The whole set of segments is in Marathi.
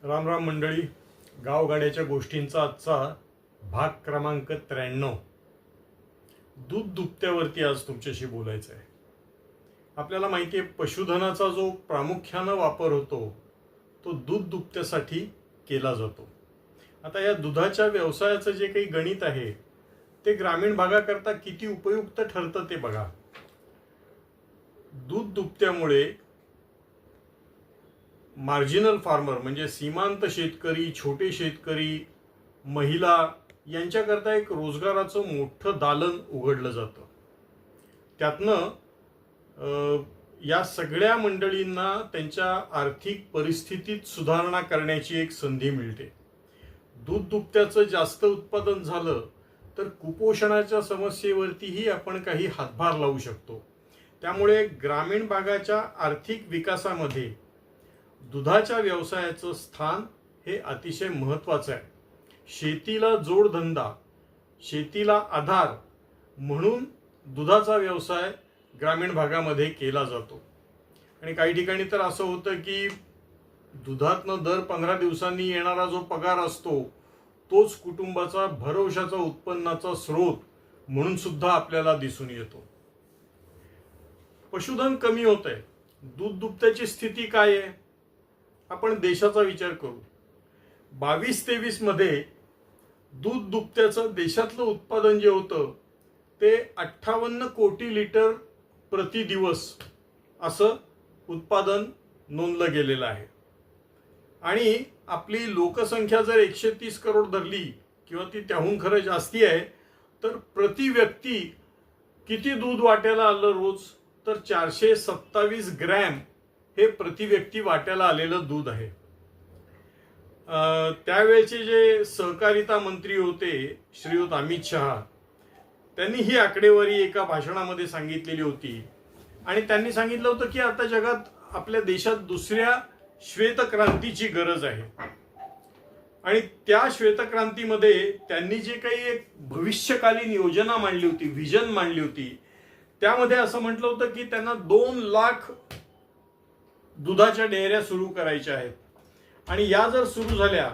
राम राम मंडळी. गावगाड्याच्या गोष्टींचा आजचा भाग क्रमांक 93. दूध दुभत्यावरती आज तुमच्याशी बोलायचं आहे. आपल्याला माहिती आहे, पशुधनाचा जो प्रामुख्यानं वापर होतो तो दूध दुभत्यासाठी केला जातो. आता या दुधाच्या व्यवसायाचं जे काही गणित आहे ते ग्रामीण भागाकरता किती उपयुक्त ठरतं ते बघा. दूध दुभत्यामुळे मार्जिनल फार्मर म्हणजे सीमांत शेतकरी, छोटे शेतकरी, महिला यांच्याकरता एक रोजगाराचं मोठं दालन उघडलं जातं. त्यातनं या सगळ्या मंडळींना त्यांच्या आर्थिक परिस्थितीत सुधारणा करण्याची एक संधी मिळते. दूध दुभत्याचं जास्त उत्पादन झालं तर कुपोषणाच्या समस्येवरतीही आपण काही हातभार लावू शकतो. त्यामुळे ग्रामीण भागाच्या आर्थिक विकासामध्ये दुधाच्या व्यवसायाचं स्थान हे अतिशय महत्त्वाचं आहे. शेतीला जोडधंदा, शेतीला आधार म्हणून दुधाचा व्यवसाय ग्रामीण भागामध्ये केला जातो. आणि काही ठिकाणी तर असं होतं की दुधातनं दर 15 दिवसांनी येणारा जो पगार असतो तोच कुटुंबाचा भरवशाचा उत्पन्नाचा स्रोत म्हणून सुद्धा आपल्याला दिसून येतो. पशुधन कमी होत आहे. दूध दुभत्याची स्थिती काय आहे? आपण देशाचा विचार करू. 22-23 मध्ये दूध दुभत्याचं देशातलं उत्पादन जे होतं ते 58 कोटी लिटर प्रति दिवस असं उत्पादन नोंदलं गेलेलं आहे. आणि आपली लोकसंख्या जर 130 करोड धरली किंवा ती त्याहून खरं जास्ती आहे, तर प्रति व्यक्ती किती दूध वाट्याला आलं रोज? तर 427 ग्रॅम हे प्रति व्यक्ती वाट्याला आलेलं दूध आहे. त्यावेळेचे जे सहकारिता मंत्री होते श्रीयुत अमित शहा, त्यांनी ही आकडेवारी एका भाषणामध्ये सांगितलेली होती. आणि त्यांनी सांगितलं होतं की आता जगात, आपल्या देशात दुसऱ्या श्वेतक्रांतीची गरज आहे. आणि त्या श्वेतक्रांतीमध्ये त्यांनी जे काही एक भविष्यकालीन योजना मांडली होती, व्हिजन मांडली होती, त्यामध्ये असं म्हटलं होतं की त्यांना 2 लाख दुधाच्या डेअऱ्या सुरू करायच्या आहेत. आणि या जर सुरू झाल्या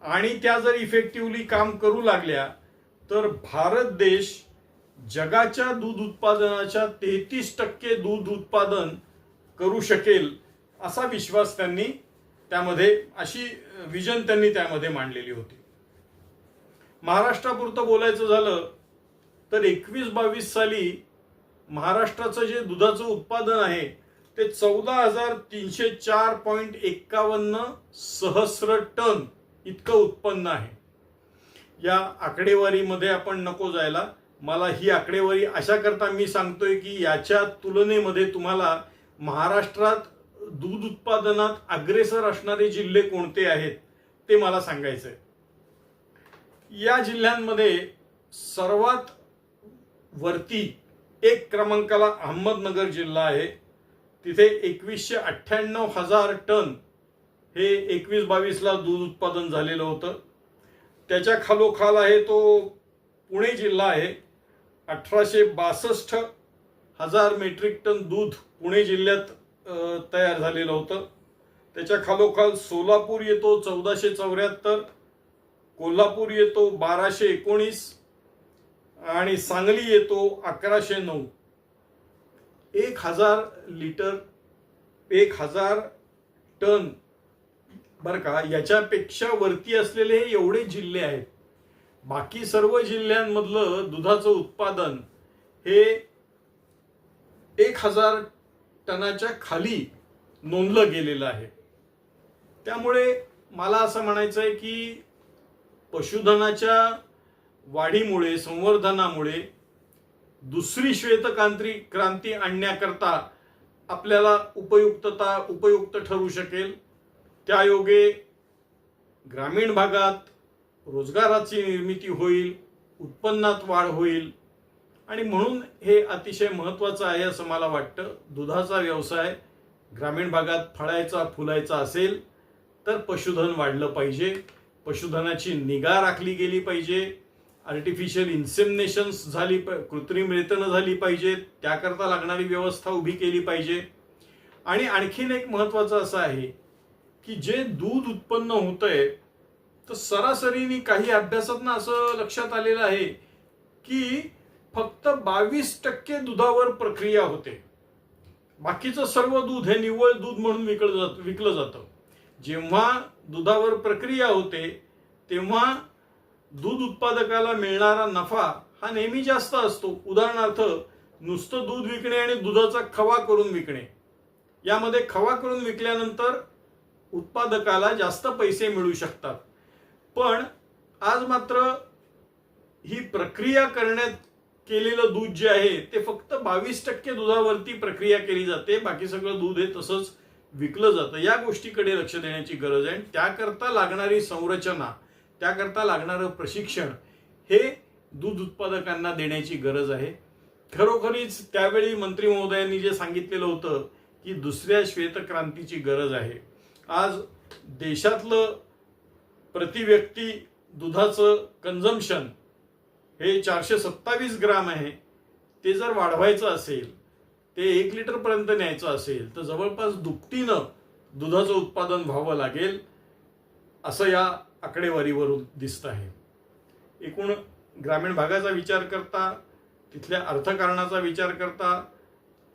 आणि त्या जर इफेक्टिव्हली काम करू लागल्या तर भारत देश जगाच्या दूध उत्पादनाच्या 33% दूध उत्पादन करू शकेल असा विश्वास त्यांनी त्यामध्ये, अशी विजन त्यांनी त्यामध्ये मांडलेली होती. महाराष्ट्रापुरतं बोलायचं झालं तर 21-22 साली महाराष्ट्राचं जे दुधाचं उत्पादन आहे ते 14,304.51 सहस्र टन इतकं उत्पन्न आहे. या आकडेवारीमध्ये आपण नको जायला. मला ही आकडेवारी अशा करता मी सांगतोय की याच्या तुलनेमध्ये तुम्हाला महाराष्ट्रात दूध उत्पादनात अग्रेसर असणारे जिल्हे कोणते आहेत ते मला सांगायचंय. या जिल्ह्यांमध्ये सर्वात वरती 1 क्रमांकाला अहमदनगर जिल्हा आहे. तिथे 2,198,000 टन हे 21-22ला दूध उत्पादन झालेलं होतं. त्याच्या खालोखाल आहे तो पुणे जिल्हा आहे. 1,862,000 मेट्रिक टन दूध पुणे जिल्ह्यात तयार झालेलं होतं. त्याच्या खालोखाल सोलापूर येतो 1,474, कोल्हापूर येतो 1,219 आणि सांगली येतो 1,109. 1,000 लिटर 1,000 टन बरं का. याच्यापेक्षा वरती असलेले हे एवढे जिल्हे आहेत. बाकी सर्व जिल्ह्यांमधलं दुधाचं उत्पादन हे 1,000 टनाच्या खाली नोंदलं गेलेलं आहे. त्यामुळे मला असं म्हणायचं आहे की पशुधनाच्या वाढीमुळे, संवर्धनामुळे दुसरी श्वेतक्रांती आणण्याकरता आपल्याला उपयुक्त ठरू शकेल. त्यायोगे ग्रामीण भागात रोजगाराची निर्मिती होईल, उत्पन्नात वाढ होईल. आणि म्हणून हे अतिशय महत्त्वाचं आहे असं मला वाटतं. दुधाचा व्यवसाय ग्रामीण भागात फळायचा फुलायचा असेल तर पशुधन वाढलं पाहिजे. पशुधनाची निगा राखली गेली पाहिजे. आर्टिफिशियल इन्सेमिनेशन्स झाली, कृत्रिम रेतनं झाली पाहिजेत. त्याकरता लागणारी व्यवस्था उभी केली पाहिजे. आणि आणखीन एक महत्त्वाचं असं आहे की जे दूध उत्पन्न होतंय तर सरासरीने काही अभ्यासातनं असं लक्षात आलेलं आहे की फक्त 22% दुधावर प्रक्रिया होते. बाकीचं सर्व दूध हे निव्वळ दूध म्हणून विकलं जातं. जेव्हा दुधावर प्रक्रिया होते तेव्हा दूध उत्पादकाला मिळणारा नफा हा नेहमी जास्त असतो. उदाहरणार्थ नुसतं दूध विकणे आणि दुधाचा खवा करून विकणे, यामध्ये खवा करून विकल्यानंतर उत्पादकाला जास्त पैसे मिळू शकतात. पण आज मात्र ही प्रक्रिया करण्यात केलेलं दूध जे आहे ते फक्त 22% दुधावरती प्रक्रिया केली जाते. बाकी सगळं दूध हे तसंच विकलं जातं. या गोष्टीकडे लक्ष देण्याची गरज आहे. त्याकरता लागणारी संरचना, त्याकरता लागणारं प्रशिक्षण हे दूध उत्पादकांना देण्याची गरज आहे. खरोखरीच त्यावेळी मंत्री महोदयांनी जे सांगितलेलं होतं की दुसऱ्या श्वेतक्रांतीची गरज आहे. आज देशातलं प्रति व्यक्ती दुधाचं कन्झम्पशन हे 427 ग्राम आहे. ते जर वाढवायचं असेल, ते 1 लिटर पर्यंत न्यायचं असेल तर जवळपास दुपटीनं दुधाचं उत्पादन व्हावं लागेल असं या आकडेवारीवरून दिसत आहे. एकूण ग्रामीण भागाचा विचार करता, तिथल्या अर्थकारणाचा विचार करता,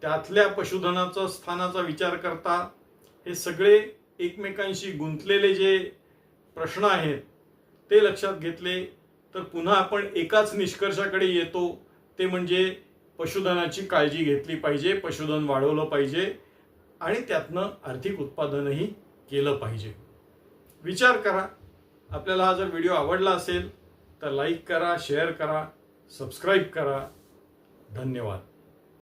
त्यातल्या पशुधनाचा स्थानाचा विचार करता, हे सगळे एकमेकांशी गुंतलेले जे प्रश्न आहेत ते लक्षात घेतले तर पुन्हा आपण एकाच निष्कर्षाकडे येतो, ते म्हणजे पशुधनाची काळजी घेतली पाहिजे, पशुधन वाढवलं पाहिजे आणि त्यातनं आर्थिक उत्पादनही केलं पाहिजे. विचार करा. आपल्याला हा जर व्हिडिओ आवडला असेल तर लाईक करा, शेअर करा, सबस्क्राईब करा. धन्यवाद.